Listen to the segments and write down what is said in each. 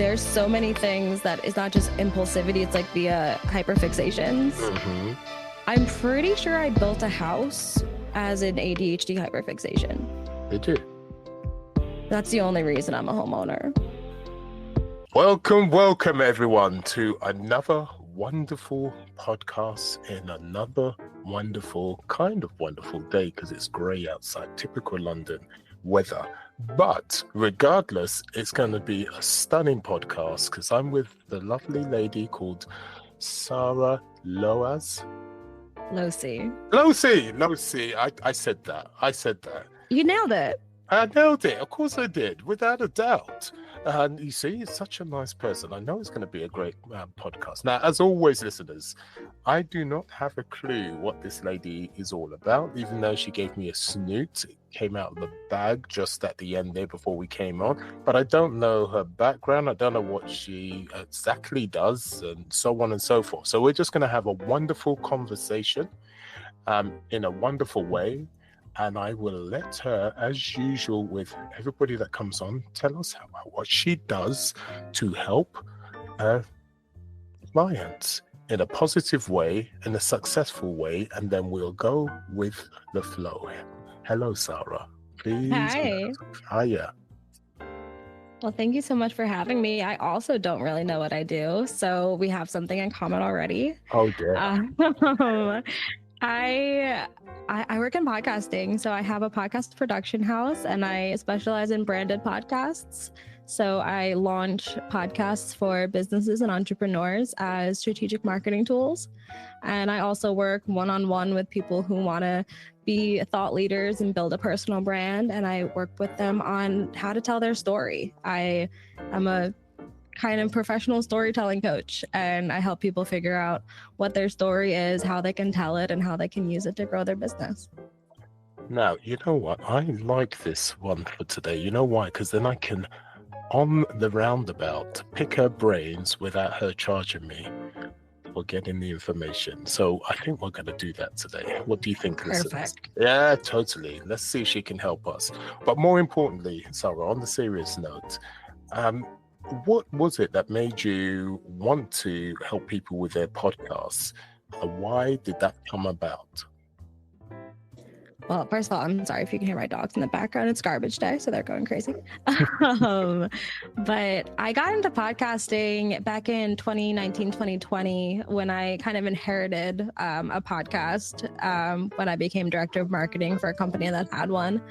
there's so many things that it's not just impulsivity, it's like via hyperfixations. Mm-hmm. I'm pretty sure I built a house as an ADHD hyperfixation. Did you? That's the only reason I'm a homeowner. Welcome everyone to another wonderful podcast in another wonderful day, because it's grey outside, typical London weather. But regardless, it's going to be a stunning podcast because I'm with the lovely lady called Sara Lohse. Lohse. I said that. You nailed it. I nailed it. Of course I did, without a doubt. And you see, he's such a nice person. I know it's going to be a great podcast. Now, as always, listeners, I do not have a clue what this lady is all about, even though she gave me a snoot. It came out of the bag just at the end there before we came on. But I don't know her background. I don't know what she exactly does, and so on and so forth. So we're just going to have a wonderful conversation in a wonderful way. And I will let her, as usual with everybody that comes on, tell us what she does to help clients in a positive way, in a successful way, and then we'll go with the flow. Hello, Sara. Please. Hi. Hiya. Well, thank you so much for having me. I also don't really know what I do, so we have something in common already. Oh, dear. I work in podcasting, so I have a podcast production house and I specialize in branded podcasts. So I launch podcasts for businesses and entrepreneurs as strategic marketing tools. And I also work one-on-one with people who want to be thought leaders and build a personal brand. And I work with them on how to tell their story. I am a kind of professional storytelling coach, and I help people figure out what their story is, how they can tell it, and how they can use it to grow their business. Now, you know what? I like this one for today. You know why? Because then I can, on the roundabout, pick her brains without her charging me for getting the information. So I think we're going to do that today. What do you think, listeners? Perfect. Yeah, totally. Let's see if she can help us. But more importantly, Sara, on the serious note, what was it that made you want to help people with their podcasts? Why did that come about? Well, first of all, I'm sorry if you can hear my dogs in the background. It's garbage day, so they're going crazy. But I got into podcasting back in 2019, 2020, when I kind of inherited a podcast when I became director of marketing for a company that had one.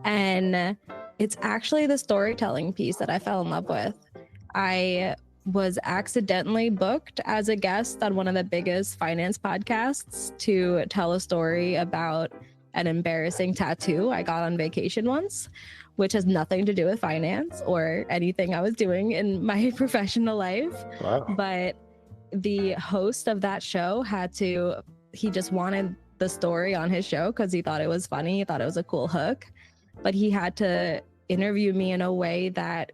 And it's actually the storytelling piece that I fell in love with. I was accidentally booked as a guest on one of the biggest finance podcasts to tell a story about an embarrassing tattoo I got on vacation once, which has nothing to do with finance or anything I was doing in my professional life. Wow. But the host of that show he just wanted the story on his show because he thought it was funny, he thought it was a cool hook. But he had to interview me in a way that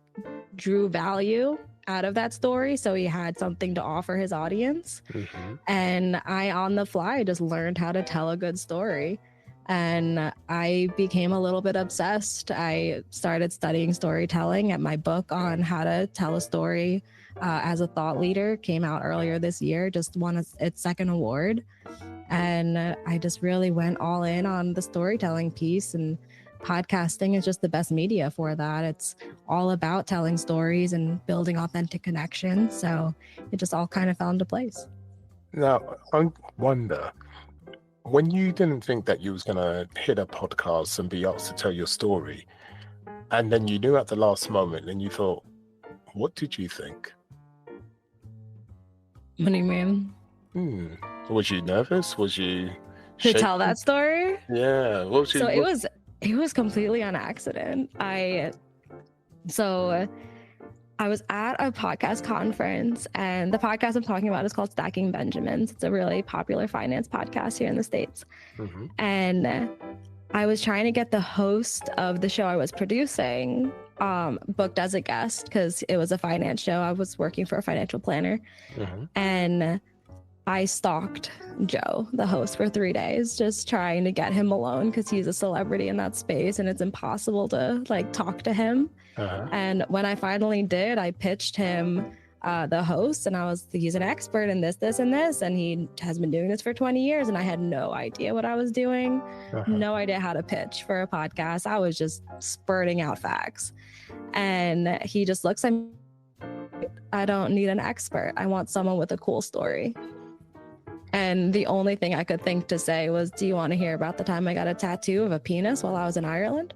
drew value out of that story, so he had something to offer his audience. Mm-hmm. And I, on the fly, just learned how to tell a good story. And I became a little bit obsessed. I started studying storytelling, and my book on how to tell a story as a thought leader came out earlier this year, just won its second award. And I just really went all in on the storytelling piece, and podcasting is just the best media for that. It's all about telling stories and building authentic connections. So it just all kind of fell into place. Now, I wonder, when you didn't think that you was going to hit a podcast and be asked to tell your story, and then you knew at the last moment and you thought, what did you think? What do you mean? Was you nervous? Was you to tell that story? Yeah. It was completely on accident. I was at a podcast conference, and the podcast I'm talking about is called Stacking Benjamins. It's a really popular finance podcast here in the States. Mm-hmm. And I was trying to get the host of the show I was producing booked as a guest because it was a finance show. I was working for a financial planner. Mm-hmm. And I stalked Joe, the host, for 3 days, just trying to get him alone because he's a celebrity in that space and it's impossible to talk to him. And when I finally did, I pitched him the host, and he's an expert in this, and this, and he has been doing this for 20 years. And I had no idea what I was doing, no idea how to pitch for a podcast. I was just spurting out facts. And he just looks at me, I don't need an expert. I want someone with a cool story. And the only thing I could think to say was, do you want to hear about the time I got a tattoo of a penis while I was in Ireland?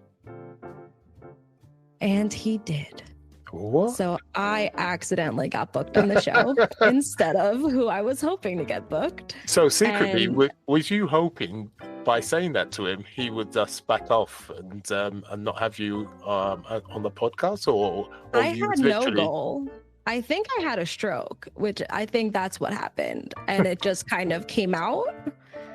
And he did. What? So I accidentally got booked on the show instead of who I was hoping to get booked. So secretly, was you hoping by saying that to him, he would just back off and not have you on the podcast? Or I had no goal. I think I had a stroke, which I think that's what happened. And it just kind of came out.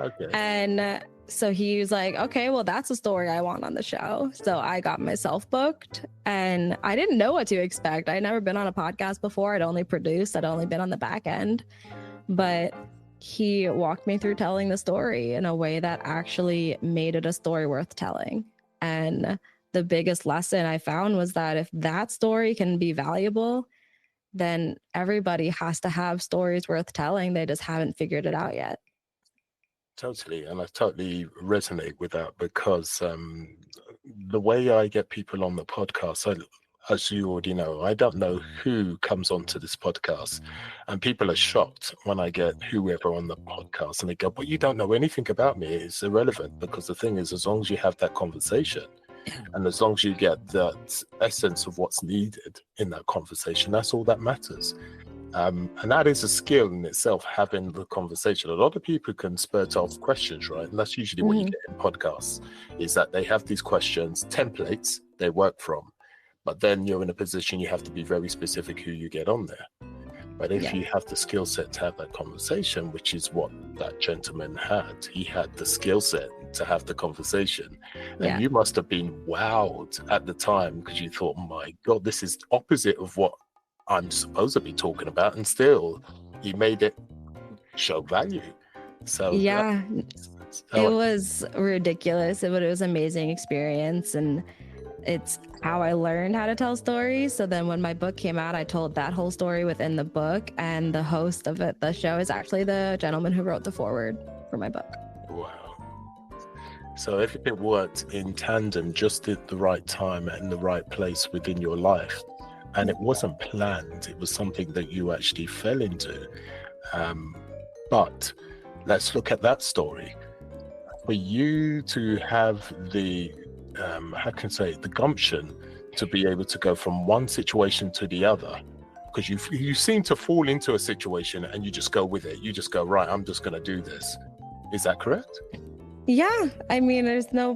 Okay. And so he was like, okay, well, that's a story I want on the show. So I got myself booked, and I didn't know what to expect. I'd never been on a podcast before. I'd only produced. I'd only been on the back end. But he walked me through telling the story in a way that actually made it a story worth telling. And the biggest lesson I found was that if that story can be valuable, then everybody has to have stories worth telling. They just haven't figured it out yet. Totally. And I totally resonate with that, because the way I get people on the podcast, as you already know, I don't know who comes onto this podcast, and people are shocked when I get whoever on the podcast and they go, but you don't know anything about me. It's irrelevant, because the thing is, as long as you have that conversation and as long as you get that essence of what's needed in that conversation, that's all that matters. And that is a skill in itself, having the conversation. A lot of people can spurt off questions, right? And that's usually what you get in podcasts, is that they have these questions, templates they work from, but then you're in a position you have to be very specific who you get on there. But if you have the skill set to have that conversation, which is what that gentleman had, he had the skill set to have the conversation. And you must have been wowed at the time, because you thought, my God, this is opposite of what I'm supposed to be talking about, and still he made it show value. So it was ridiculous, but it was an amazing experience, and it's how I learned how to tell stories. So then when my book came out, I told that whole story within the book, and the host of the show is actually the gentleman who wrote the foreword for my book. Wow. So everything worked in tandem, just at the right time and the right place within your life. And it wasn't planned. It was something that you actually fell into. But let's look at that story. For you to have the, the gumption to be able to go from one situation to the other, because you seem to fall into a situation and you just go with it. You just go, right, I'm just going to do this. Is that correct? Yeah, I mean, there's no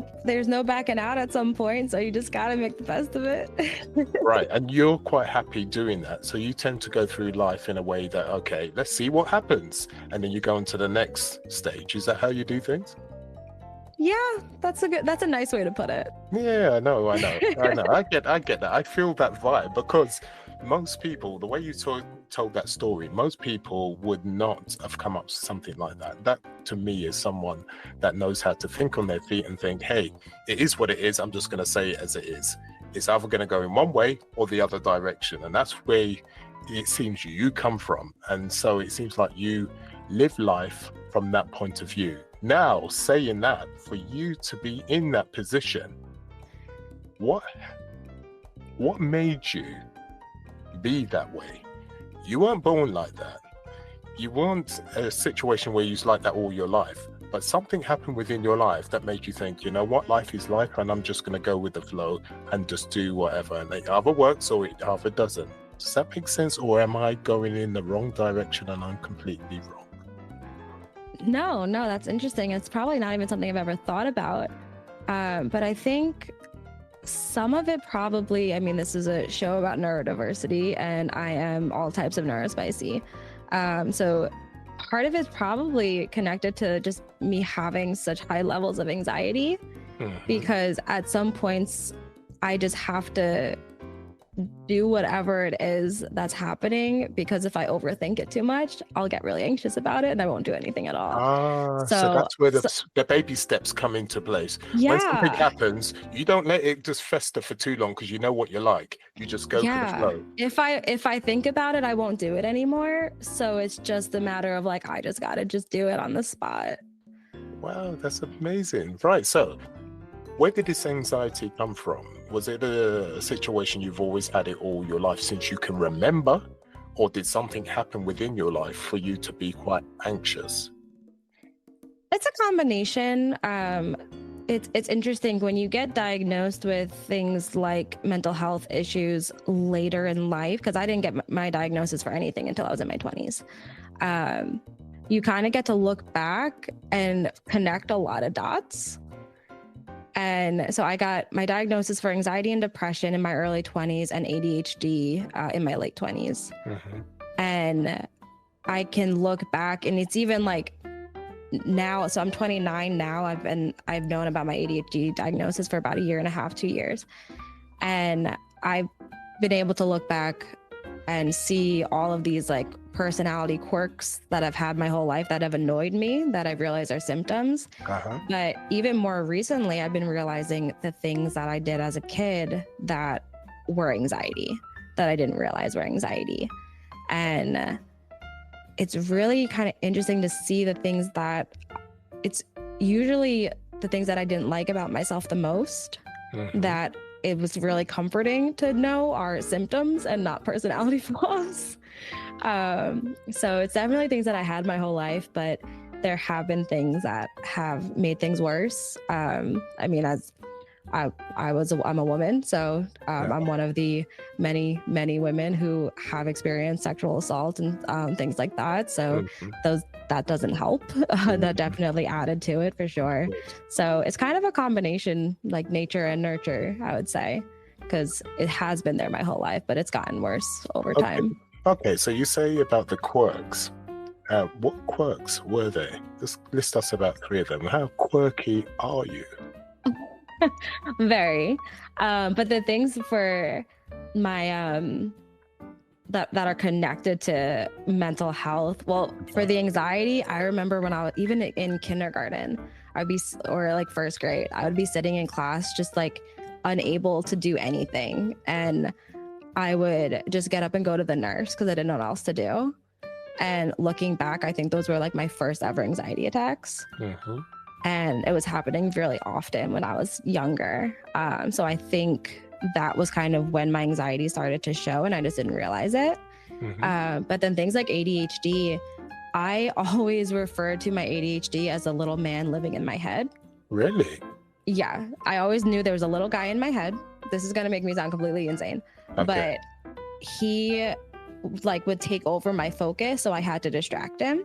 backing out at some point, so you just got to make the best of it. Right, and you're quite happy doing that. So you tend to go through life in a way that, okay, let's see what happens, and then you go into the next stage. Is that how you do things? Yeah, that's a nice way to put it. Yeah, I know. I get that. I feel that vibe, because most people, the way you told that story, most people would not have come up with something like that. That, to me, is someone that knows how to think on their feet and think, hey, it is what it is. I'm just going to say it as it is. It's either going to go in one way or the other direction. And that's where it seems you come from. And so it seems like you live life from that point of view. Now, saying that, for you to be in that position, what made you be that way? You weren't born like that. You weren't a situation where you was like that all your life, but something happened within your life that made you think, you know what, life is life, and I'm just going to go with the flow and just do whatever, and it either works or it either doesn't. Does that make sense, or am I going in the wrong direction and I'm completely wrong? No, that's interesting. It's probably not even something I've ever thought about, but I think some of it probably, I mean, this is a show about neurodiversity, and I am all types of neurospicy. So part of it's probably connected to just me having such high levels of anxiety, because at some points I just have to do whatever it is that's happening, because if I overthink it too much, I'll get really anxious about it and I won't do anything at all. So So, that's where the baby steps come into place. When something yeah. happens, you don't let it just fester for too long because you know what you're like. You just go for the flow. If I think about it, I won't do it anymore. So it's just a matter of like, I just gotta just do it on the spot. Wow, that's amazing. Right. So where did this anxiety come from? Was it a situation you've always had it all your life since you can remember? Or did something happen within your life for you to be quite anxious? It's a combination. It's interesting when you get diagnosed with things like mental health issues later in life, because I didn't get my diagnosis for anything until I was in my 20s. You kind of get to look back and connect a lot of dots. And so I got my diagnosis for anxiety and depression in my early 20s and ADHD in my late 20s. Mm-hmm. And I can look back, and it's even like now, so I'm 29 now. I've known about my ADHD diagnosis for about a year and a half, 2 years. And I've been able to look back and see all of these like personality quirks that I've had my whole life that have annoyed me, that I've realized are symptoms. But even more recently, I've been realizing the things that I did as a kid that were anxiety, that I didn't realize were anxiety. And it's really kind of interesting to see the things that, it's usually the things that I didn't like about myself the most, that it was really comforting to know are symptoms and not personality flaws. So it's definitely things that I had my whole life, but there have been things that have made things worse. I mean, as I'm a woman, so I'm one of the many women who have experienced sexual assault and things like that. So that doesn't help. That definitely added to it for sure. So it's kind of a combination, like nature and nurture, I would say, because it has been there my whole life, but it's gotten worse over time. Okay, so you say about the quirks. What quirks were they? Just list us about 3 of them. How quirky are you? Very. But the things for my that are connected to mental health. Well, for the anxiety, I remember when I was even in kindergarten, or like first grade, I would be sitting in class just like unable to do anything, and I would just get up and go to the nurse because I didn't know what else to do. And looking back, I think those were like my first ever anxiety attacks. And it was happening really often when I was younger. So I think that was kind of when my anxiety started to show, and I just didn't realize it. But then things like ADHD, I always referred to my ADHD as a little man living in my head. Really? Yeah. I always knew there was a little guy in my head. This is going to make me sound completely insane. But he like would take over my focus, so I had to distract him.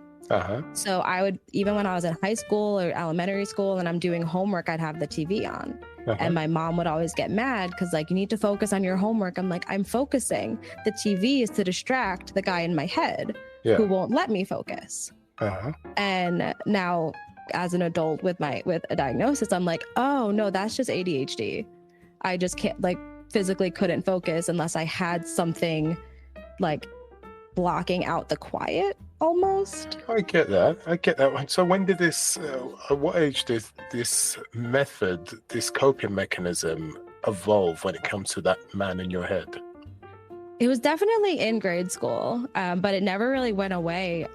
So I would, even when I was in high school or elementary school and I'm doing homework, I'd have the TV on. And my mom would always get mad because like, you need to focus on your homework. I'm like, I'm focusing. The TV is to distract the guy in my head who won't let me focus. And now as an adult with a diagnosis, I'm like, oh no, that's just ADHD. I just can't, like, physically couldn't focus unless I had something like blocking out the quiet almost. I get that. So when did this, at what age did this method, this coping mechanism evolve when it comes to that man in your head? It was definitely in grade school, but it never really went away.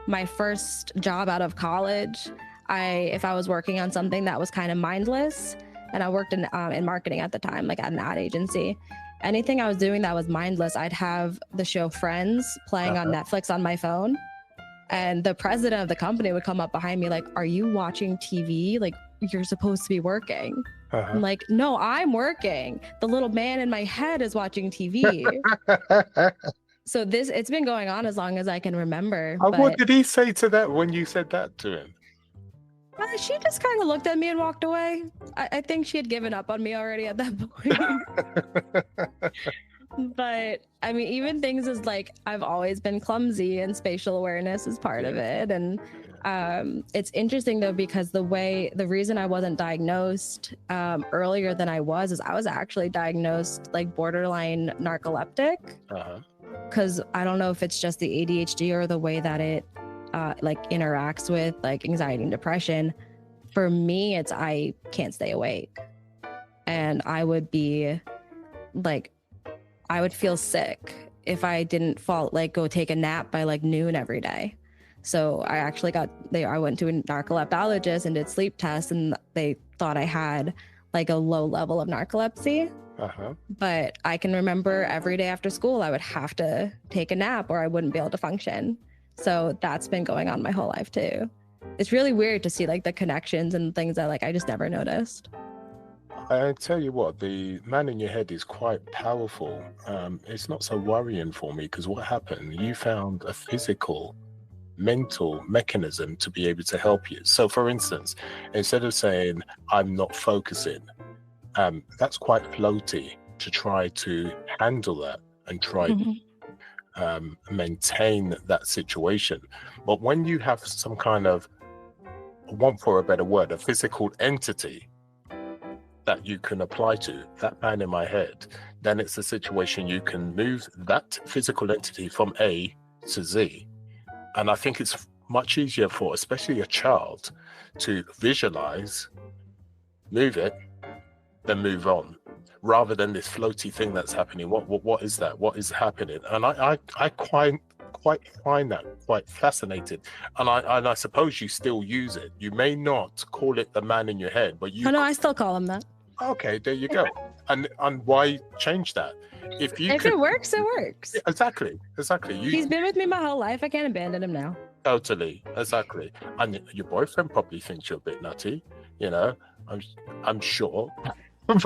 My first job out of college, if I was working on something that was kind of mindless, and I worked in marketing at the time, like at an ad agency, anything I was doing that was mindless, I'd have the show Friends playing on Netflix on my phone. And the president of the company would come up behind me like, are you watching TV? Like, you're supposed to be working. I'm like, no, I'm working. The little man in my head is watching TV. So it's been going on as long as I can remember. What did he say to that when you said that to him? She just kind of looked at me and walked away. I think she had given up on me already at that point. But I mean, even things as like I've always been clumsy, and spatial awareness is part of it. And it's interesting though, because the reason I wasn't diagnosed earlier than I was is I was actually diagnosed like borderline narcoleptic. Because I don't know if it's just the ADHD or the way that it like interacts with like anxiety and depression. For me, it's I can't stay awake, and I would be like, I would feel sick if I didn't go take a nap by like noon every day. So I actually I went to a narcoleptologist and did sleep tests, and they thought I had like a low level of narcolepsy. But I can remember every day after school, I would have to take a nap or I wouldn't be able to function. So that's been going on my whole life too. It's really weird to see like the connections and things that like I just never noticed. I tell you what, the man in your head is quite powerful. It's not so worrying for me, because what happened? You found a physical, mental mechanism to be able to help you. So for instance, instead of saying, I'm not focusing, that's quite floaty to try to handle that and try to maintain that situation. But when you have some kind of, want for a better word, a physical entity that you can apply to, that man in my head, then it's a situation you can move that physical entity from A to Z. And I think it's much easier for especially a child to visualize, move it, then move on, rather than this floaty thing that's happening. What is that? What is happening? And I quite find that quite fascinating. And I suppose you still use it. You may not call it the man in your head, but you. Oh no, I still call him that. Okay, there you go. And why change that? If it works, it works. Exactly. He's been with me my whole life. I can't abandon him now. Totally, exactly. And your boyfriend probably thinks you're a bit nutty, you know. I'm sure.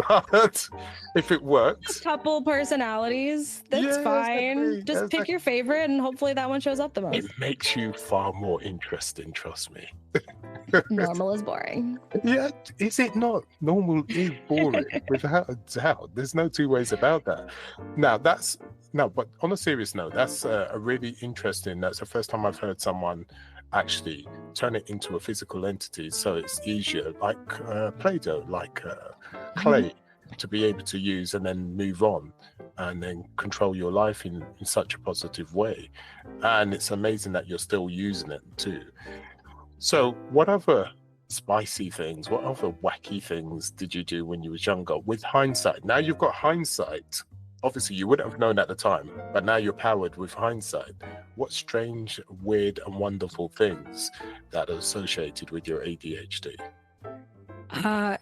But if it works, couple personalities, that's fine. Just pick your favorite, and hopefully that one shows up the most. It makes you far more interesting, trust me. Normal is boring. Yeah, is it not? Normal is boring, without a doubt. There's no two ways about that. But on a serious note, that's a really interesting. That's the first time I've heard someone actually turn it into a physical entity, so it's easier, like Play-Doh, like clay, to be able to use and then move on and then control your life in such a positive way. And it's amazing that you're still using it too. So what other spicy things, what other wacky things did you do when you was younger with hindsight? Now you've got hindsight. Obviously, you wouldn't have known at the time, but now you're powered with hindsight. What strange, weird, and wonderful things that are associated with your ADHD?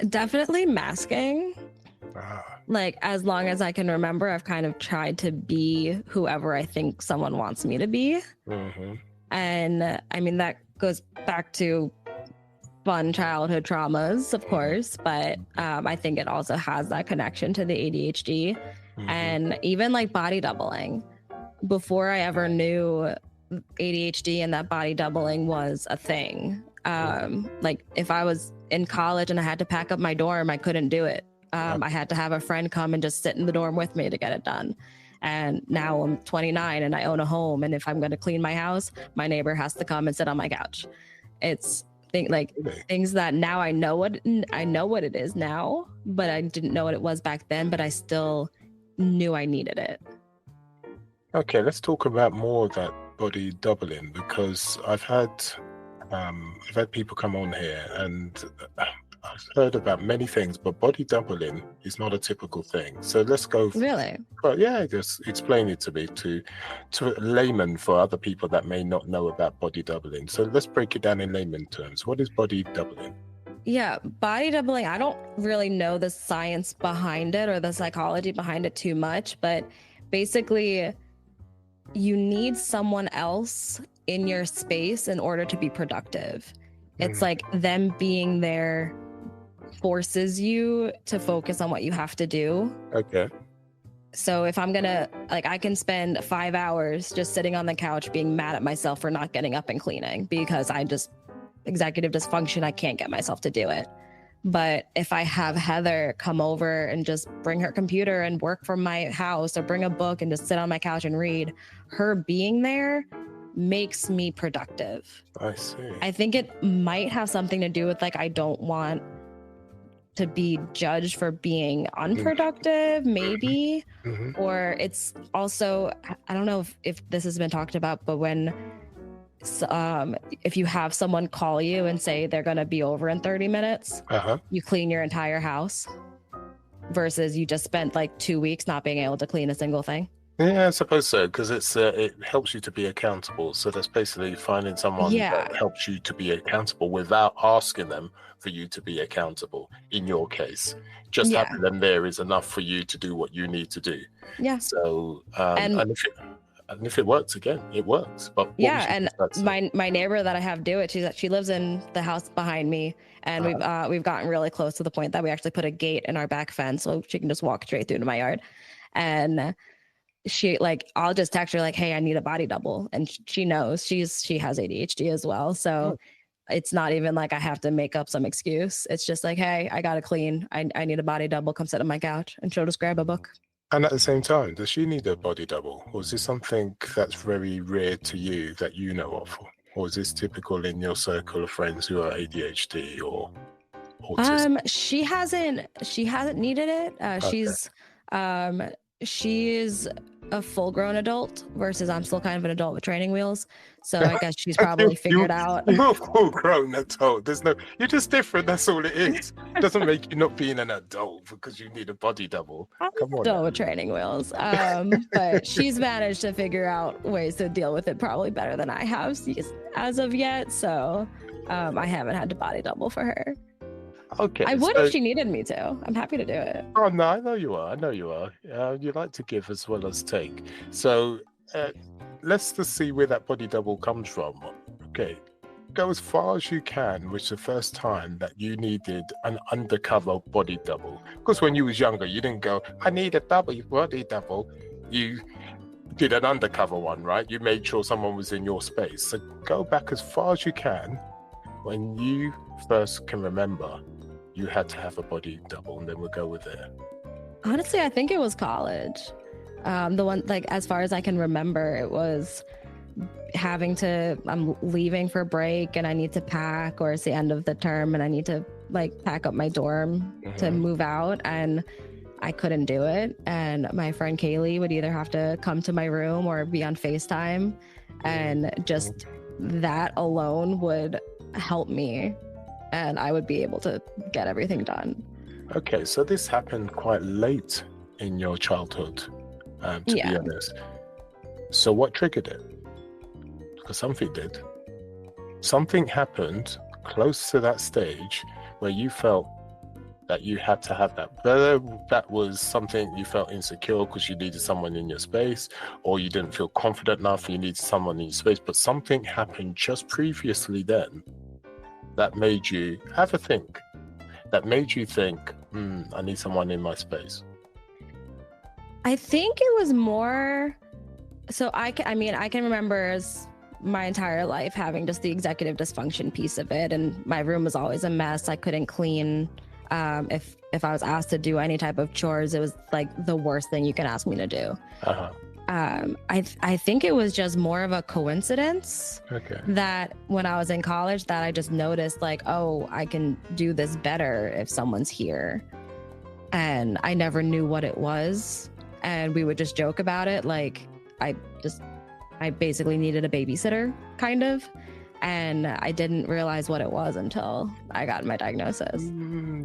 Definitely masking. Like, as long as I can remember, I've kind of tried to be whoever I think someone wants me to be. And I mean, that goes back to fun childhood traumas, of course, but I think it also has that connection to the ADHD. And even like body doubling. Before I ever knew ADHD and that body doubling was a thing. Like if I was in college and I had to pack up my dorm, I couldn't do it. I had to have a friend come and just sit in the dorm with me to get it done. And now I'm 29 and I own a home. And if I'm going to clean my house, my neighbor has to come and sit on my couch. It's things that now I know what it is now, but I didn't know what it was back then, but I still knew I needed it. Okay, let's talk about more of that body doubling, because I've had people come on here and I've heard about many things, but body doubling is not a typical thing. So let's go. Really? But yeah, just explain it to me, to a layman, for other people that may not know about body doubling. So let's break it down in layman terms. What is body doubling? Yeah, body doubling, I don't really know the science behind it or the psychology behind it too much, but basically you need someone else in your space in order to be productive. It's like them being there forces you to focus on what you have to do. Okay. So if I'm gonna, I can spend 5 hours just sitting on the couch being mad at myself for not getting up and cleaning because I just executive dysfunction, I can't get myself to do it. But if I have Heather come over and just bring her computer and work from my house, or bring a book and just sit on my couch and read, her being there makes me productive. I see. I think it might have something to do with like, I don't want to be judged for being unproductive, maybe. Mm-hmm. Or it's also, I don't know if this has been talked about, but when if you have someone call you and say they're going to be over in 30 minutes, you clean your entire house versus you just spent like 2 weeks not being able to clean a single thing. Yeah, I suppose so, because it helps you to be accountable. So that's basically finding someone that helps you to be accountable without asking them for you to be accountable. In your case, just having them there is enough for you to do what you need to do. Yeah. So and if it works, again, it works. But and my neighbor that I have do it, she lives in the house behind me, and we've gotten really close to the point that we actually put a gate in our back fence so she can just walk straight through to my yard. And she, like, I'll just text her like, hey, I need a body double, and she knows she has ADHD as well, so it's not even like I have to make up some excuse. It's just like, hey, I gotta clean, I need a body double, come sit on my couch, and she'll just grab a book. And at the same time, does she need a body double, or is this something that's very rare to you that you know of, or is this typical in your circle of friends who are ADHD or autistic? She hasn't needed it. She's a full-grown adult versus I'm still kind of an adult with training wheels. So I guess she's probably figured out. You're a full-grown adult. You're just different. That's all it is. It doesn't make you not being an adult because you need a body double. Come on. Adult with training wheels. But she's managed to figure out ways to deal with it probably better than I have as of yet. So I haven't had to body double for her. Okay. I would if she needed me to. I'm happy to do it. Oh, no, I know you are. You like to give as well as take. So let's just see where that body double comes from. Okay. Go as far as you can, which the first time that you needed an undercover body double. Because when you was younger, you didn't go, I need a body double. You did an undercover one, right? You made sure someone was in your space. So go back as far as you can when you first can remember you had to have a body double, and then we'll go with it. Honestly, I think it was college. The one, like, as far as I can remember, it was I'm leaving for break and I need to pack, or it's the end of the term and I need to like pack up my dorm to move out, and I couldn't do it. And my friend Kaylee would either have to come to my room or be on FaceTime, and just that alone would help me, and I would be able to get everything done. Okay, so this happened quite late in your childhood, to be honest. So what triggered it? Because something did. Something happened close to that stage where you felt that you had to have that. Whether that was something you felt insecure because you needed someone in your space, or you didn't feel confident enough and you needed someone in your space, but something happened just previously then that made you have a think, that made you think, I need someone in my space. I think it was more, so I can remember my entire life having just the executive dysfunction piece of it, and my room was always a mess. I couldn't clean. If I was asked to do any type of chores, it was like the worst thing you can ask me to do. I think it was just more of a coincidence that when I was in college that I just noticed like, oh, I can do this better if someone's here. And I never knew what it was. And we would just joke about it. Like I basically needed a babysitter kind of. And I didn't realize what it was until I got my diagnosis.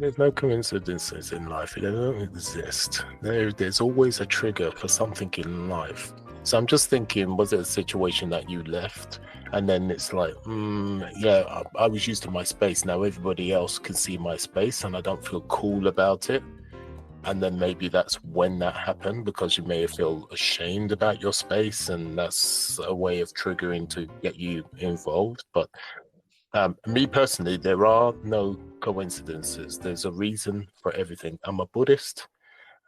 There's no coincidences in life. They don't exist. There's always a trigger for something in life. So I'm just thinking, was it a situation that you left? And then it's like, I was used to my space. Now everybody else can see my space and I don't feel cool about it. And then maybe that's when that happened, because you may feel ashamed about your space, and that's a way of triggering to get you involved. But me personally, there are no coincidences. There's a reason for everything. I'm a Buddhist,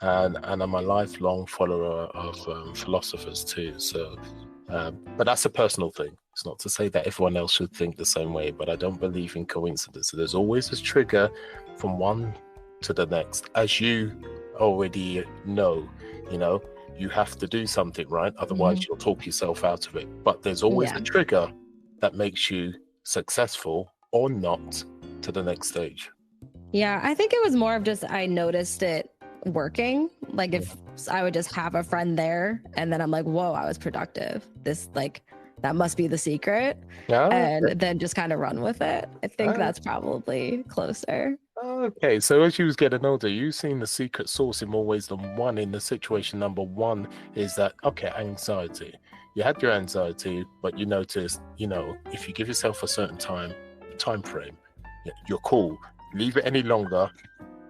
and I'm a lifelong follower of philosophers too. So, but that's a personal thing. It's not to say that everyone else should think the same way, but I don't believe in coincidence. So there's always a trigger from one to the next. As you already know, you have to do something, right? Otherwise you'll talk yourself out of it. But there's always a trigger that makes you successful or not to the next stage. Yeah, I think it was more of just I noticed it working. Like if I would just have a friend there and then I'm like, whoa, I was productive. This that must be the secret. And then just kind of run with it. I think that's probably closer. Okay, so as you was getting older, you've seen the secret sauce in more ways than one. In the situation number one is that, anxiety. You had your anxiety, but you noticed, if you give yourself a certain time frame, you're cool. Leave it any longer,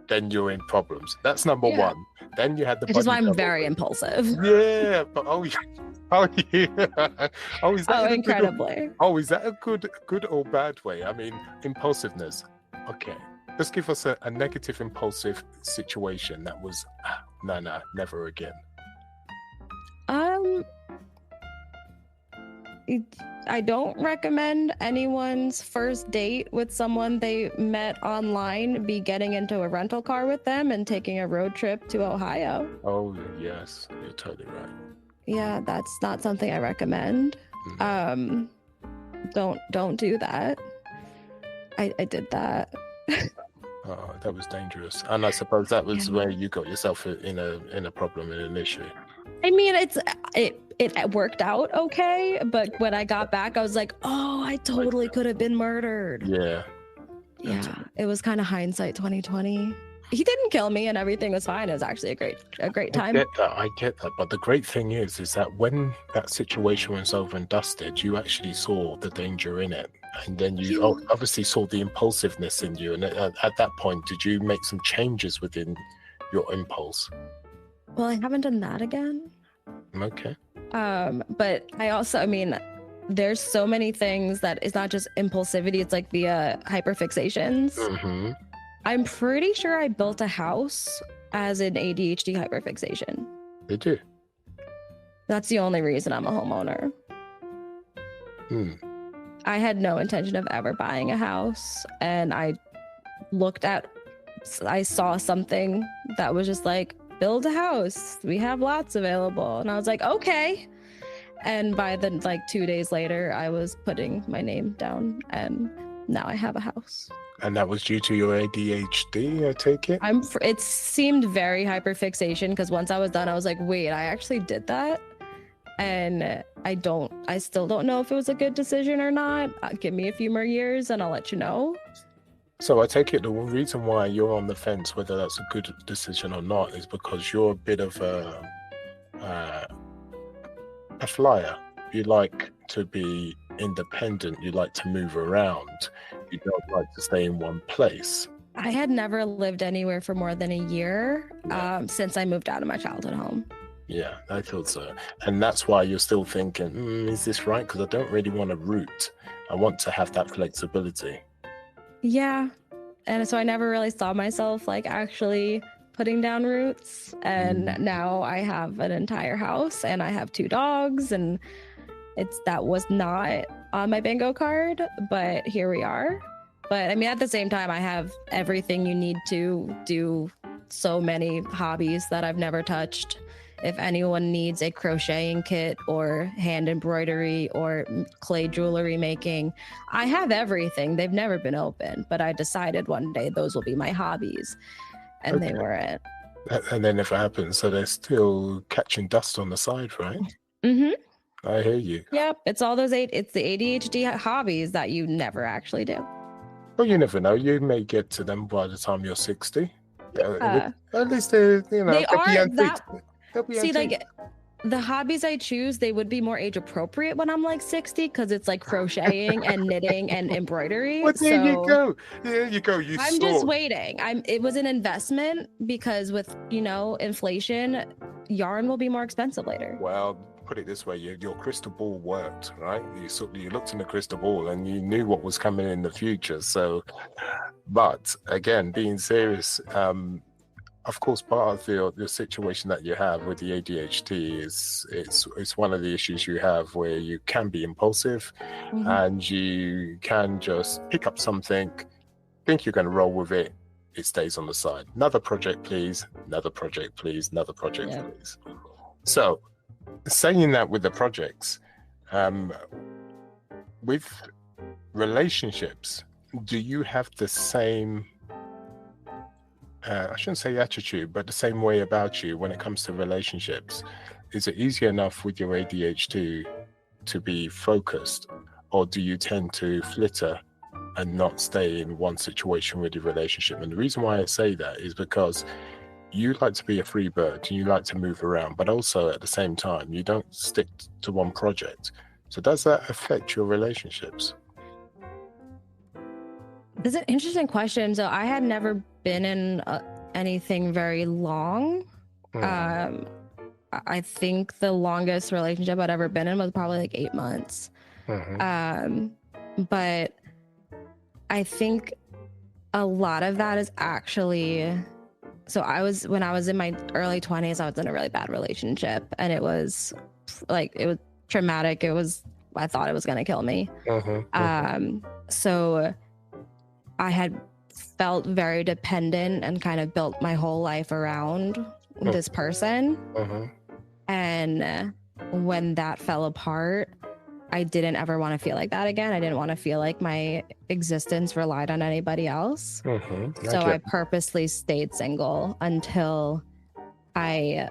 then you're in problems. That's number one. Then you had the... Which is why I'm very impulsive. Yeah, but is that incredibly. Is that a good or bad way? I mean, impulsiveness. Okay. Just give us a negative impulsive situation that was, no, never again. I don't recommend anyone's first date with someone they met online be getting into a rental car with them and taking a road trip to Ohio. Oh, yes. You're totally right. Yeah, that's not something I recommend. Don't do that. I did that. Oh, that was dangerous. And I suppose that was where you got yourself in a problem, in an issue. I mean, it worked out okay, but when I got back, I was like, oh, I totally could have been murdered. Yeah. It was kind of hindsight 2020. He didn't kill me and everything was fine. It was actually a great time. I get that. But the great thing is that when that situation was over and dusted, you actually saw the danger in it. And then you obviously saw the impulsiveness in you. And at that point, did you make some changes within your impulse? Well, I haven't done that again. Okay. But I also, there's so many things that it's not just impulsivity. It's like the hyperfixations. Mm-hmm. I'm pretty sure I built a house as an ADHD hyperfixation. Did you? That's the only reason I'm a homeowner. I had no intention of ever buying a house, and I saw something that was just like, build a house. We have lots available. And I was like, okay. And by 2 days later, I was putting my name down, and now I have a house. And that was due to your ADHD, I take it? It seemed very hyperfixation, because once I was done, I was like, wait, I actually did that. And I still don't know if it was a good decision or not. Give me a few more years and I'll let you know. So I take it the reason why you're on the fence whether that's a good decision or not is because you're a bit of a flyer. You like to be independent. You like to move around. You don't like to stay in one place. I had never lived anywhere for more than a year since I moved out of my childhood home. Yeah, I thought so. And that's why you're still thinking, is this right? Because I don't really want to root. I want to have that flexibility. Yeah. And so I never really saw myself actually putting down roots. And now I have an entire house and I have 2 dogs, and that was not on my bingo card, but here we are. But at the same time, I have everything you need to do so many hobbies that I've never touched. If anyone needs a crocheting kit or hand embroidery or clay jewelry making, I have everything. They've never been open, but I decided one day those will be my hobbies, and they weren't. And then if it happens, so they're still catching dust on the side, right? Mm-hmm. I hear you. Yep, it's all those it's the ADHD hobbies that you never actually do. Well, you never know. You may get to them by the time you're 60. At least they'll be antiques. See, the hobbies I choose, they would be more age appropriate when I'm 60, because it's crocheting and knitting and embroidery. Well, there you go. There you go. I'm just waiting. It was an investment, because with inflation, yarn will be more expensive later. Well, put it this way: your crystal ball worked, right? You looked in the crystal ball and you knew what was coming in the future. So, but again, being serious. Of course, part of the situation that you have with the ADHD is it's one of the issues you have where you can be impulsive, and you can just pick up something, think you're going to roll with it, it stays on the side. Another project, please. Another project, please. Another project, please. So, saying that with the projects, with relationships, do you have the same, I shouldn't say attitude, but the same way about you when it comes to relationships? Is it easy enough with your ADHD to be focused, or do you tend to flitter and not stay in one situation with your relationship? And the reason why I say that is because you like to be a free bird and you like to move around, but also at the same time, you don't stick to one project. So does that affect your relationships? That's an interesting question. So I had never been in anything very long. I think the longest relationship I'd ever been in was probably like 8 months. But I think a lot of that is actually, when I was in my early 20s, I was in a really bad relationship, and it was traumatic. I thought it was going to kill me. So I had felt very dependent and kind of built my whole life around this person. And when that fell apart, I didn't ever want to feel like that again. I didn't want to feel like my existence relied on anybody else. So I purposely stayed single until I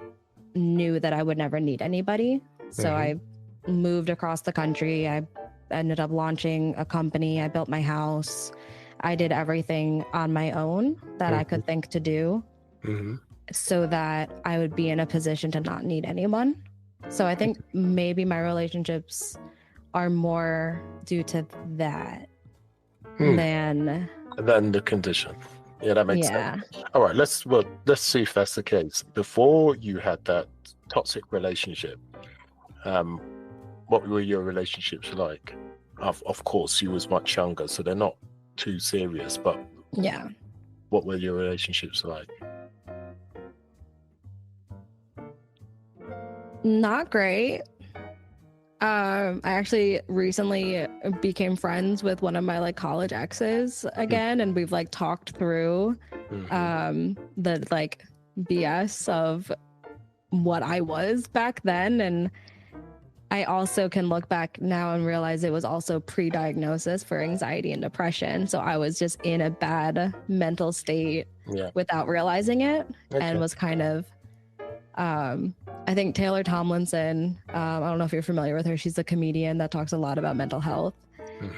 knew that I would never need anybody. So I moved across the country. I ended up launching a company. I built my house. I did everything on my own that I could think to do, so that I would be in a position to not need anyone. So I think maybe my relationships are more due to that than the condition. Yeah, that makes sense. All right, let's see if that's the case. Before you had that toxic relationship, what were your relationships like? Of course, you was much younger, so they're not too serious, but what were your relationships like? Not great. I actually recently became friends with one of my college exes again, and we've talked through the BS of what I was back then. And I also can look back now and realize it was also pre-diagnosis for anxiety and depression. So I was just in a bad mental state without realizing it, and was kind of, I think Taylor Tomlinson, I don't know if you're familiar with her. She's a comedian that talks a lot about mental health,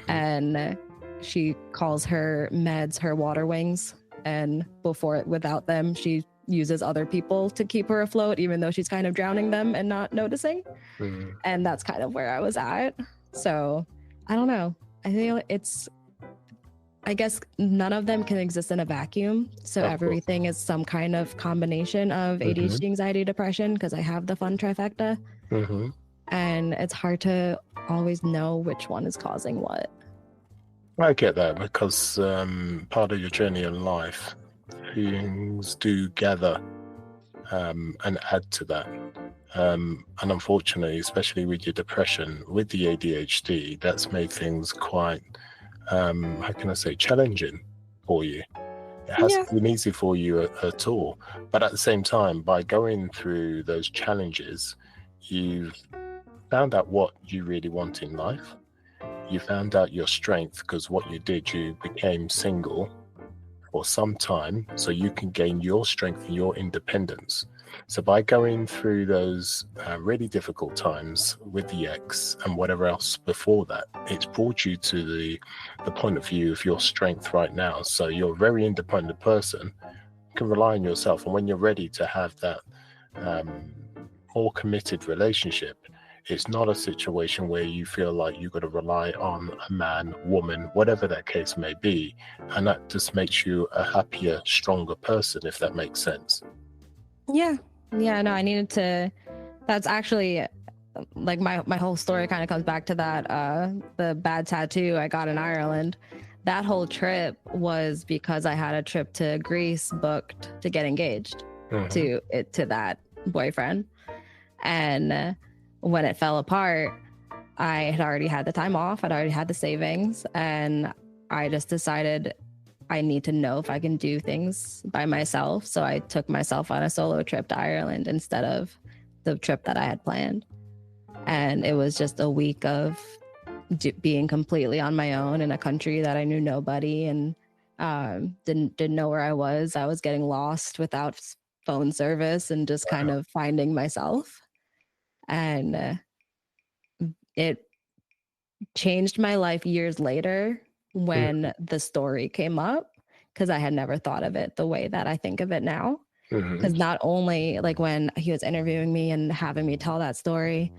and she calls her meds her water wings. And without them, she uses other people to keep her afloat, even though she's kind of drowning them and not noticing. And that's kind of where I was at. So I don't know. I think I guess none of them can exist in a vacuum. So everything is some kind of combination of ADHD, anxiety, depression, because I have the fun trifecta. And it's hard to always know which one is causing what. I get that, because part of your journey in life, things do gather and add to that. And unfortunately, especially with your depression, with the ADHD, that's made things quite, how can I say, challenging for you. It hasn't been easy for you at all. But at the same time, by going through those challenges, you've found out what you really want in life. You found out your strength, because what you did, you became single for some time so you can gain your strength and your independence. So by going through those really difficult times with the ex and whatever else before that, it's brought you to the point of view of your strength right now. So you're a very independent person, you can rely on yourself. And when you're ready to have that more committed relationship, it's not a situation where you feel like you've got to rely on a man, woman, whatever that case may be. And that just makes you a happier, stronger person, if that makes sense. No, I needed to, that's actually my whole story kind of comes back to that, the bad tattoo I got in Ireland. That whole trip was because I had a trip to Greece booked to get engaged to that boyfriend. And when it fell apart, I had already had the time off. I'd already had the savings, and I just decided I need to know if I can do things by myself. So I took myself on a solo trip to Ireland instead of the trip that I had planned. And it was just a week of being completely on my own in a country that I knew nobody, and didn't know where I was. I was getting lost without phone service and just kind of finding myself. And it changed my life years later when the story came up, because I had never thought of it the way that I think of it now. Because not only like when he was interviewing me and having me tell that story,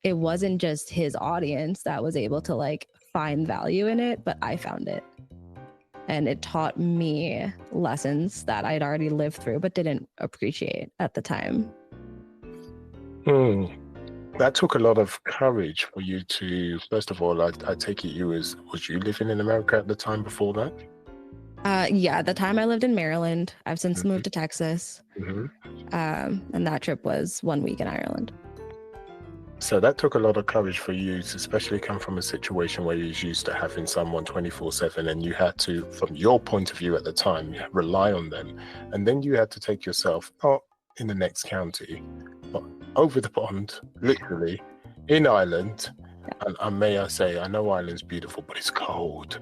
it wasn't just his audience that was able to like find value in it, but I found it. And it taught me lessons that I'd already lived through but didn't appreciate at the time. That took a lot of courage for you to, first of all, I take it was you living in America at the time before that? Yeah, at the time I lived in Maryland. I've since moved to Texas. And that trip was 1 week in Ireland. So that took a lot of courage for you to especially come from a situation where you're used to having someone 24/7, and you had to, from your point of view at the time, rely on them. And then you had to take yourself, not in the next county, but over the pond, literally, in Ireland. And may I say, I know Ireland's beautiful, but it's cold.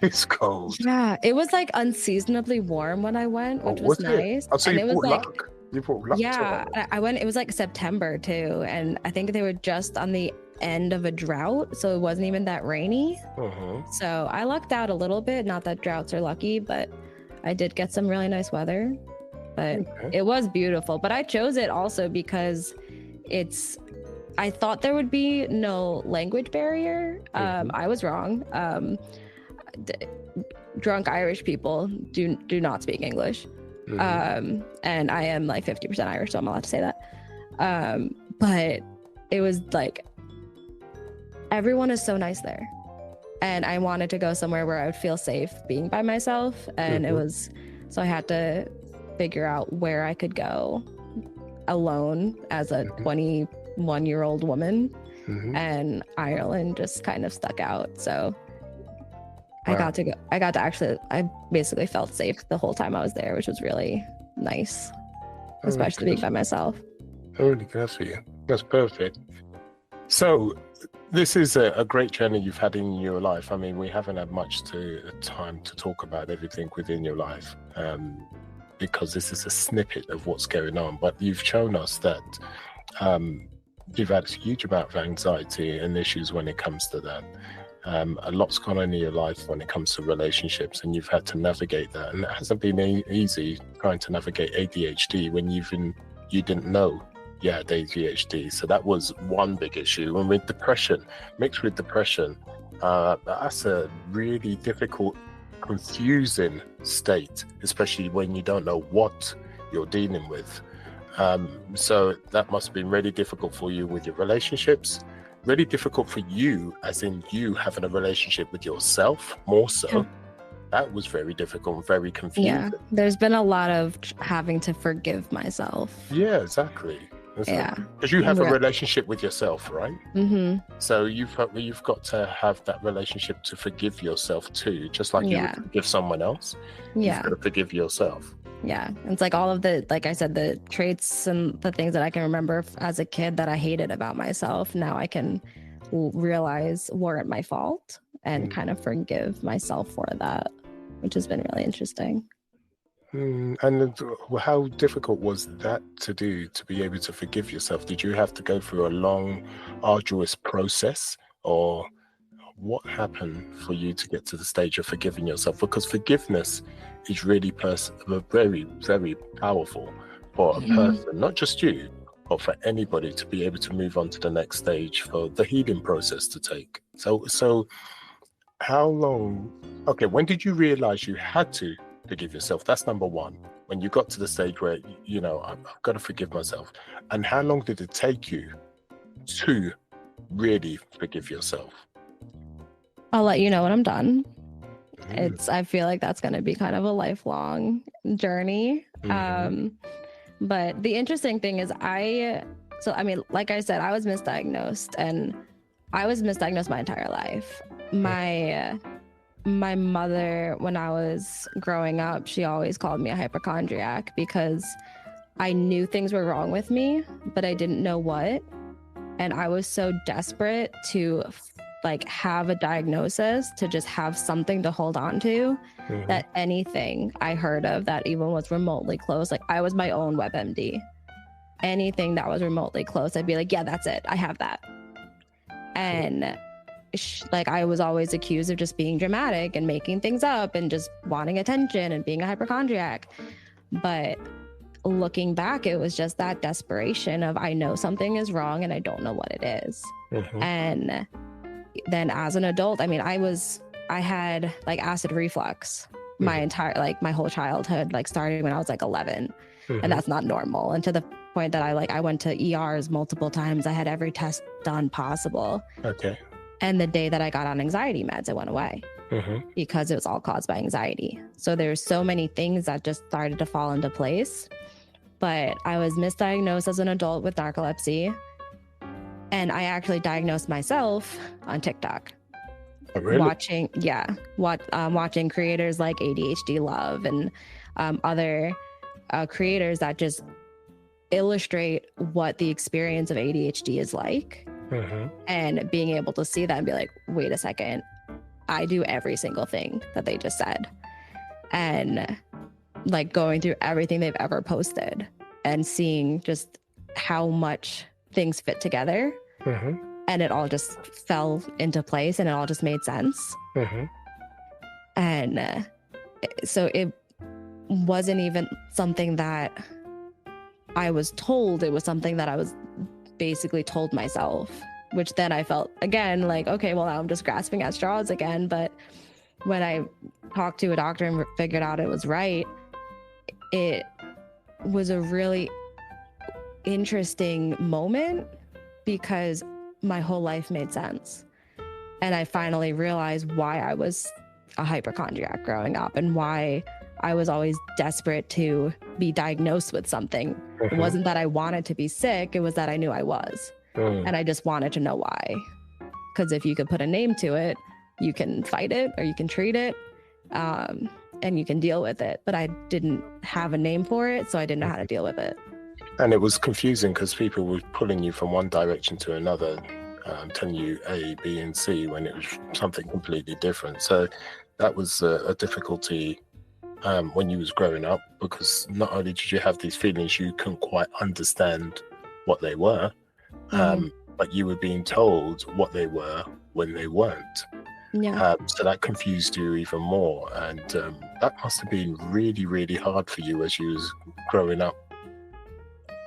It's cold. Yeah, it was like unseasonably warm when I went, which was nice. So and you it was like, luck. You brought luck. Yeah, I went, it was like September too. And I think they were just on the end of a drought. So it wasn't even that rainy. So I lucked out a little bit. Not that droughts are lucky, but I did get some really nice weather. But it was beautiful. But I chose it also because I thought there would be no language barrier. I was wrong. Drunk Irish people do not speak English. And I am like 50% Irish, so I'm allowed to say that. But it was like, everyone is so nice there. And I wanted to go somewhere where I would feel safe being by myself. And so I had to figure out where I could go alone as a 21-year-old woman. And Ireland just kind of stuck out. So I basically felt safe the whole time I was there, which was really nice, especially being by myself. I'm really glad for you. That's perfect. So this is a great journey you've had in your life. I mean, we haven't had much time to talk about everything within your life, because this is a snippet of what's going on. But you've shown us that you've had a huge amount of anxiety and issues when it comes to that. A lot's gone on in your life when it comes to relationships, and you've had to navigate that. And it hasn't been easy trying to navigate ADHD when you didn't know you had ADHD. So that was one big issue. And with depression, mixed with depression, that's a really difficult, confusing state, especially when you don't know what you're dealing with. So that must have been really difficult for you with your relationships. Really difficult for you, as in you having a relationship with yourself more so. Yeah. That was very difficult and very confusing. Yeah, there's been a lot of having to forgive myself. Yeah, exactly. Yeah, because you have a relationship with yourself, right? So you've got to have that relationship to forgive yourself too, just like you would forgive someone else. You've got to forgive yourself. Yeah, it's like all of the, like I said, the traits and the things that I can remember as a kid that I hated about myself, now I can realize weren't my fault and kind of forgive myself for that, which has been really interesting. And how difficult was that to do, to be able to forgive yourself? Did you have to go through a long, arduous process, or what happened for you to get to the stage of forgiving yourself? Because forgiveness is really very, very powerful for a person, not just you, but for anybody to be able to move on to the next stage, for the healing process to take. So how long, when did you realize you had to forgive yourself? That's number one. When you got to the stage where, I've got to forgive myself. And how long did it take you to really forgive yourself? I'll let you know when I'm done. I feel like that's going to be kind of a lifelong journey. But the interesting thing is like I said, I was misdiagnosed, and I was misdiagnosed my entire life. my mother, when I was growing up, she always called me a hypochondriac because I knew things were wrong with me, but I didn't know what. And I was so desperate to like have a diagnosis, to just have something to hold on to, that anything I heard of that even was remotely close, like I was my own WebMD. Anything that was remotely close, I'd be like, yeah, that's it. I have that. And like I was always accused of just being dramatic and making things up and just wanting attention and being a hypochondriac. But looking back, it was just that desperation of I know something is wrong and I don't know what it is. And then as an adult, I mean, I had like acid reflux my entire, like my whole childhood, like starting when I was like 11. And that's not normal. And to the point that I went to ERs multiple times. I had every test done possible. Okay. And the day that I got on anxiety meds, it went away because it was all caused by anxiety. So there's so many things that just started to fall into place. But I was misdiagnosed as an adult with narcolepsy. And I actually diagnosed myself on TikTok. Oh, really? Watching creators like ADHD Love and other creators that just illustrate what the experience of ADHD is like. And being able to see that and be like, wait a second, I do every single thing that they just said. And like going through everything they've ever posted and seeing just how much things fit together. And it all just fell into place and it all just made sense. And so it wasn't even something that I was told. It was something that I was basically told myself, which then I felt again like, okay, well, now I'm just grasping at straws again. But when I talked to a doctor and figured out it was right, it was a really interesting moment because my whole life made sense. And I finally realized why I was a hypochondriac growing up and why I was always desperate to be diagnosed with something. It wasn't that I wanted to be sick, it was that I knew I was. And I just wanted to know why. Because if you could put a name to it, you can fight it or you can treat it, and you can deal with it. But I didn't have a name for it, so I didn't know how to deal with it. And it was confusing because people were pulling you from one direction to another, telling you A, B, and C when it was something completely different. So that was a difficulty when you was growing up, because not only did you have these feelings, you couldn't quite understand what they were, but you were being told what they were when they weren't. So that confused you even more. And that must have been really, really hard for you as you was growing up,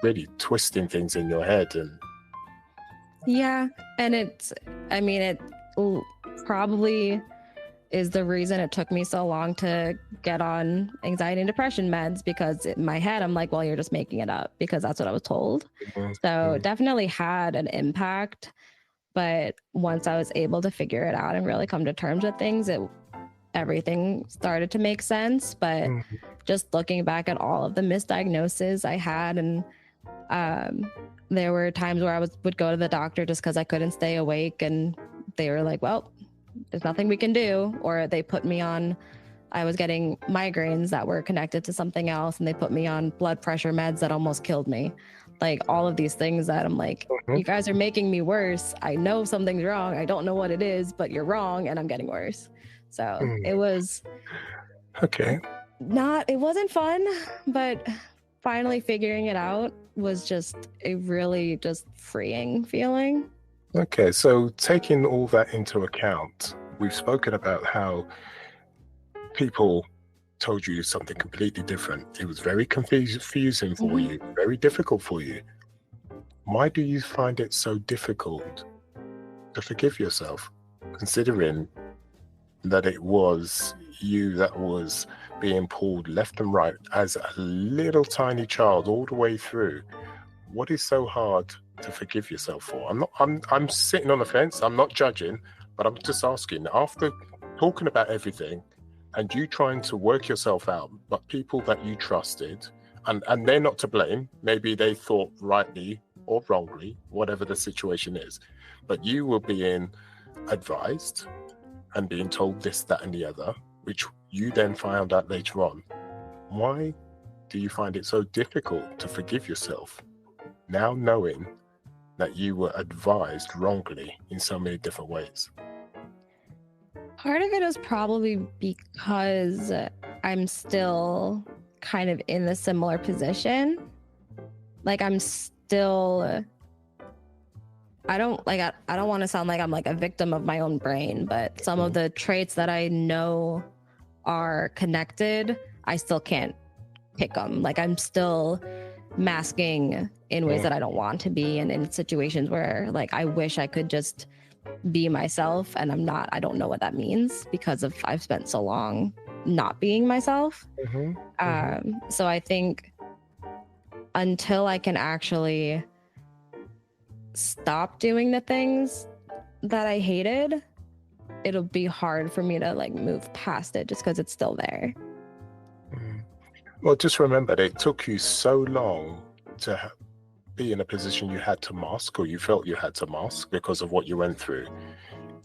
really twisting things in your head. And and it probably is the reason it took me so long to get on anxiety and depression meds, because in my head I'm like, well, you're just making it up because that's what I was told. So it definitely had an impact. But once I was able to figure it out and really come to terms with things, everything started to make sense. But just looking back at all of the misdiagnoses I had, and there were times where I would go to the doctor just because I couldn't stay awake, and they were like, well, there's nothing we can do. Or they put me on, I was getting migraines that were connected to something else, and they put me on blood pressure meds that almost killed me. Like all of these things that I'm like, you guys are making me worse. I know something's wrong. I don't know what it is, but you're wrong and I'm getting worse. So it was it wasn't fun, but finally figuring it out was just a really just freeing feeling. Okay, so taking all that into account, we've spoken about how people told you something completely different. It was very confusing for you, very difficult for you. Why do you find it so difficult to forgive yourself, considering that it was you that was being pulled left and right as a little tiny child all the way through? What is so hard to forgive yourself for? I'm sitting on the fence. I'm not judging, but I'm just asking, after talking about everything and you trying to work yourself out, but people that you trusted, and they're not to blame, maybe they thought rightly or wrongly, whatever the situation is, but you were being advised and being told this, that, and the other, which you then found out later on, why do you find it so difficult to forgive yourself now knowing that you were advised wrongly in so many different ways? Part of it is probably because I'm still kind of in the similar position. Like I'm still, I don't want to sound like I'm like a victim of my own brain, but some of the traits that I know are connected, I still can't pick them. Like I'm still masking in ways that I don't want to be, and in situations where like I wish I could just be myself, and I'm not. I don't know what that means because of I've spent so long not being myself. So I think until I can actually stop doing the things that I hated, it'll be hard for me to like move past it just because it's still there. Well, just remember that it took you so long to be in a position you had to mask, or you felt you had to mask because of what you went through.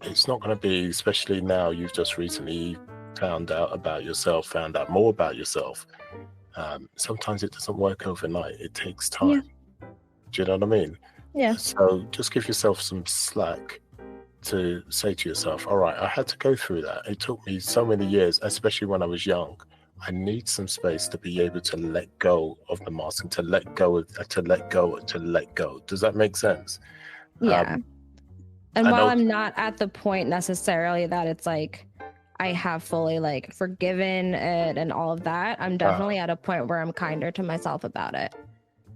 It's not going to be, especially now you've just recently found out more about yourself. Sometimes it doesn't work overnight. It takes time. Yeah. Do you know what I mean? Yeah. So just give yourself some slack to say to yourself, all right, I had to go through that. It took me so many years, especially when I was young. I need some space to be able to let go of the mask and to let go. Does that make sense? Yeah. And while I'm not at the point necessarily that it's like I have fully like forgiven it and all of that, I'm definitely at a point where I'm kinder to myself about it.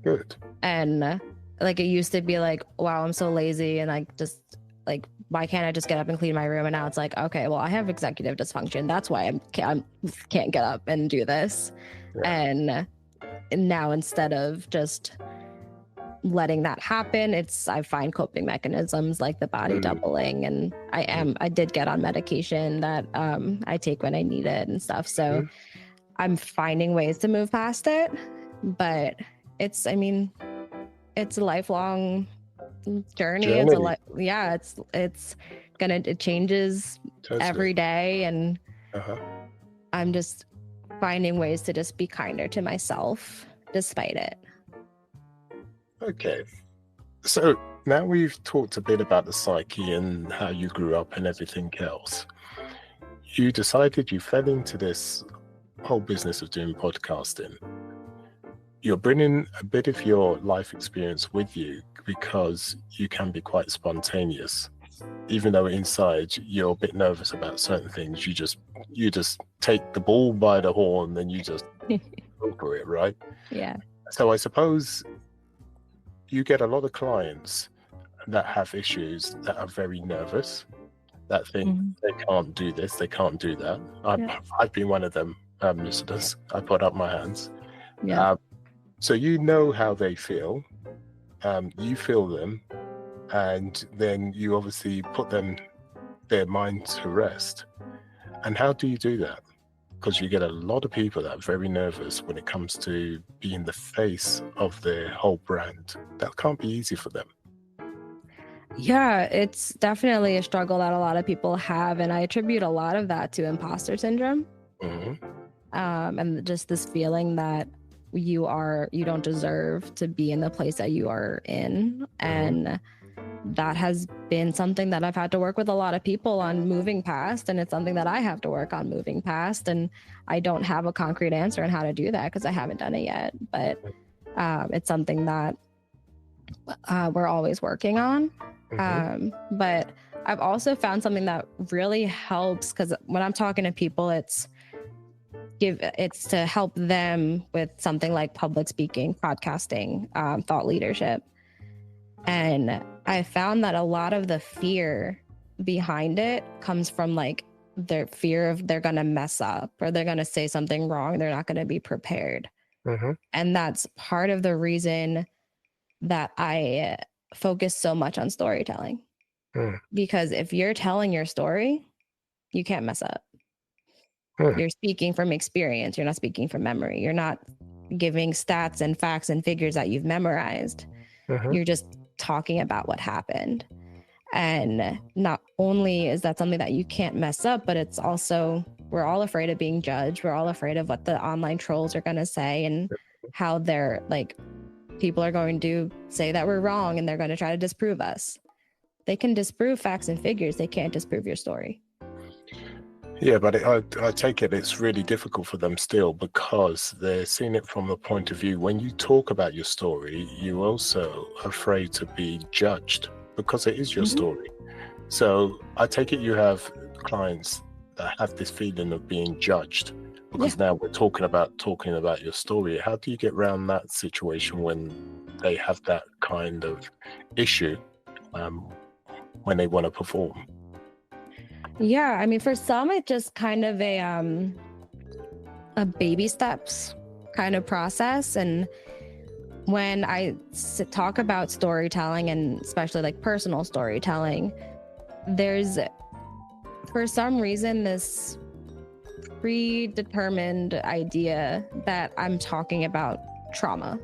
Good. And like it used to be like, wow, I'm so lazy, and like just like, why can't I just get up and clean my room? And now it's like, okay, well, I have executive dysfunction. That's why I can't get up and do this. Yeah. And now instead of just letting that happen, I find coping mechanisms like the body doubling, and I did get on medication that I take when I need it and stuff. So I'm finding ways to move past it, but it's a lifelong journey. It changes every day, and I'm just finding ways to just be kinder to myself despite it. Okay, so now we've talked a bit about the psyche and how you grew up and everything else. You decided you fell into this whole business of doing podcasting. You're bringing a bit of your life experience with you because you can be quite spontaneous. Even though inside you're a bit nervous about certain things, you just take the bull by the horn and you just go for it, right? Yeah. So I suppose you get a lot of clients that have issues that are very nervous, that think they can't do this, they can't do that. I've been one of them, listeners. I put up my hands. Yeah. So you know how they feel, you feel them, and then you obviously put their mind to rest. And how do you do that? Because you get a lot of people that are very nervous when it comes to being the face of their whole brand. That can't be easy for them. Yeah, it's definitely a struggle that a lot of people have, and I attribute a lot of that to imposter syndrome. And just this feeling that you don't deserve to be in the place that you are in. And that has been something that I've had to work with a lot of people on moving past, and it's something that I have to work on moving past. And I don't have a concrete answer on how to do that because I haven't done it yet, but it's something that we're always working on. But I've also found something that really helps, because when I'm talking to people, it's to help them with something like public speaking, podcasting, thought leadership. And I found that a lot of the fear behind it comes from like their fear of they're going to mess up or they're going to say something wrong. They're not going to be prepared. And that's part of the reason that I focus so much on storytelling. Because if you're telling your story, you can't mess up. You're speaking from experience. You're not speaking from memory. You're not giving stats and facts and figures that you've memorized. You're just talking about what happened. And not only is that something that you can't mess up, but it's also, we're all afraid of being judged. We're all afraid of what the online trolls are going to say and how they're like, people are going to say that we're wrong and they're going to try to disprove us. They can disprove facts and figures. They can't disprove your story. Yeah, but I take it it's really difficult for them still because they're seeing it from the point of view. When you talk about your story, you're also afraid to be judged because it is your story. So I take it you have clients that have this feeling of being judged because now we're talking about your story. How do you get around that situation when they have that kind of issue when they want to perform? Yeah, I mean, for some, it's just kind of a baby steps kind of process. And when I talk about storytelling, and especially like personal storytelling, there's, for some reason, this predetermined idea that I'm talking about trauma.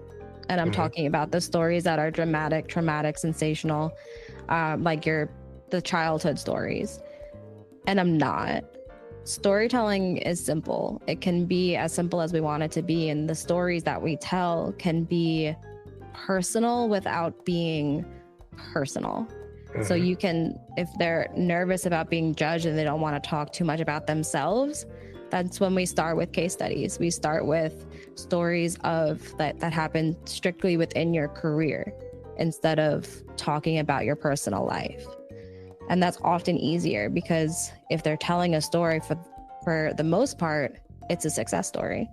And I'm talking about the stories that are dramatic, traumatic, sensational, like the childhood stories. And I'm not. Storytelling is simple. It can be as simple as we want it to be. And the stories that we tell can be personal without being personal. So you can, if they're nervous about being judged and they don't want to talk too much about themselves, that's when we start with case studies. We start with stories of that happen strictly within your career instead of talking about your personal life. And that's often easier because if they're telling a story, for the most part, it's a success story.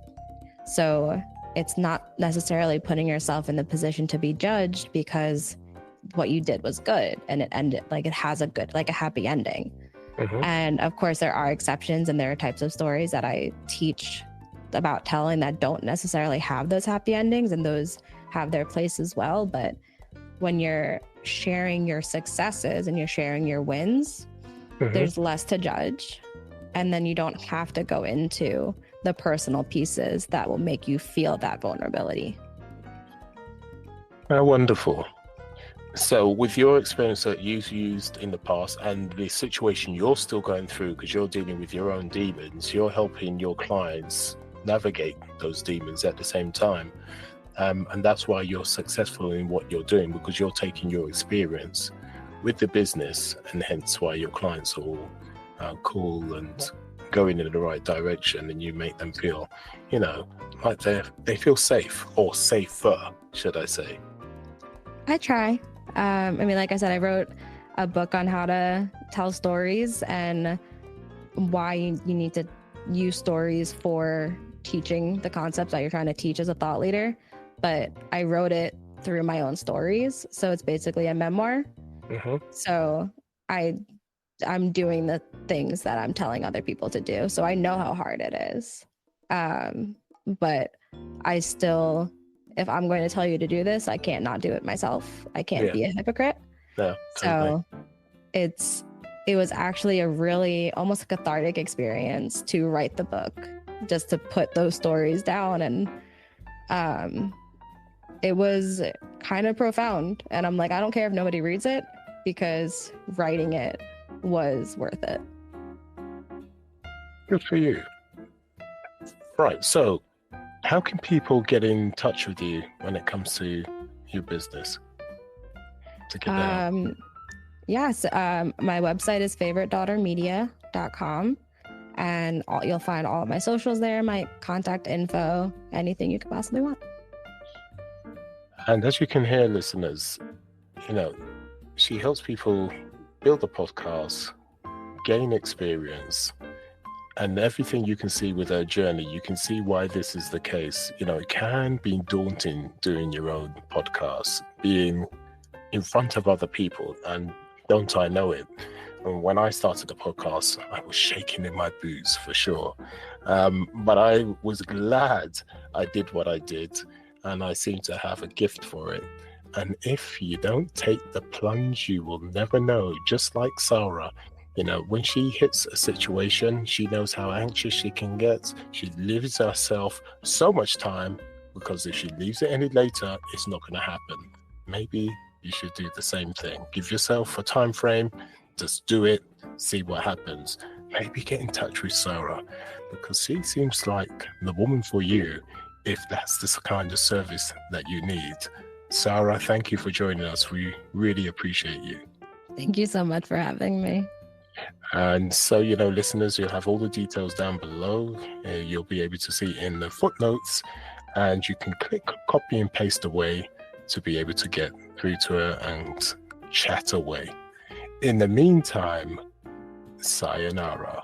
So it's not necessarily putting yourself in the position to be judged because what you did was good and it ended like it has a good, like a happy ending. And of course, there are exceptions and there are types of stories that I teach about telling that don't necessarily have those happy endings, and those have their place as well. But when you're sharing your successes and you're sharing your wins, there's less to judge. And then you don't have to go into the personal pieces that will make you feel that vulnerability. Wonderful. So with your experience that you've used in the past and the situation you're still going through because you're dealing with your own demons, you're helping your clients navigate those demons at the same time. And that's why you're successful in what you're doing, because you're taking your experience with the business, and hence why your clients are all cool and going in the right direction, and you make them feel, like they feel safe, or safer, should I say. I try. I mean, like I said, I wrote a book on how to tell stories and why you need to use stories for teaching the concepts that you're trying to teach as a thought leader. But I wrote it through my own stories. So it's basically a memoir. So I'm doing the things that I'm telling other people to do. So I know how hard it is. But I still, if I'm going to tell you to do this, I can't not do it myself. I can't be a hypocrite. Yeah, totally. So it was actually a really almost cathartic experience to write the book, just to put those stories down. And it was kind of profound. And I'm like, I don't care if nobody reads it, because writing it was worth it. Good for you. Right. So how can people get in touch with you when it comes to your business? To get Yes. My website is favoritedaughtermedia.com. And you'll find all of my socials there, my contact info, anything you could possibly want. And as you can hear, listeners, she helps people build a podcast, gain experience, and everything you can see with her journey. You can see why this is the case. It can be daunting doing your own podcast, being in front of other people, and don't I know it? And when I started the podcast, I was shaking in my boots for sure. But I was glad I did what I did, and I seem to have a gift for it. And if you don't take the plunge, you will never know. Just like Sara, when she hits a situation, she knows how anxious she can get. She leaves herself so much time, because if she leaves it any later, it's not going to happen. Maybe you should do the same thing. Give yourself a time frame, just do it, see what happens. Maybe get in touch with Sara, because she seems like the woman for you if that's the kind of service that you need. Sara, thank you for joining us. We really appreciate you. Thank you so much for having me. And so, you know, listeners, you'll have all the details down below. You'll be able to see in the footnotes, and you can click copy and paste away to be able to get through to her and chat away. In the meantime, sayonara.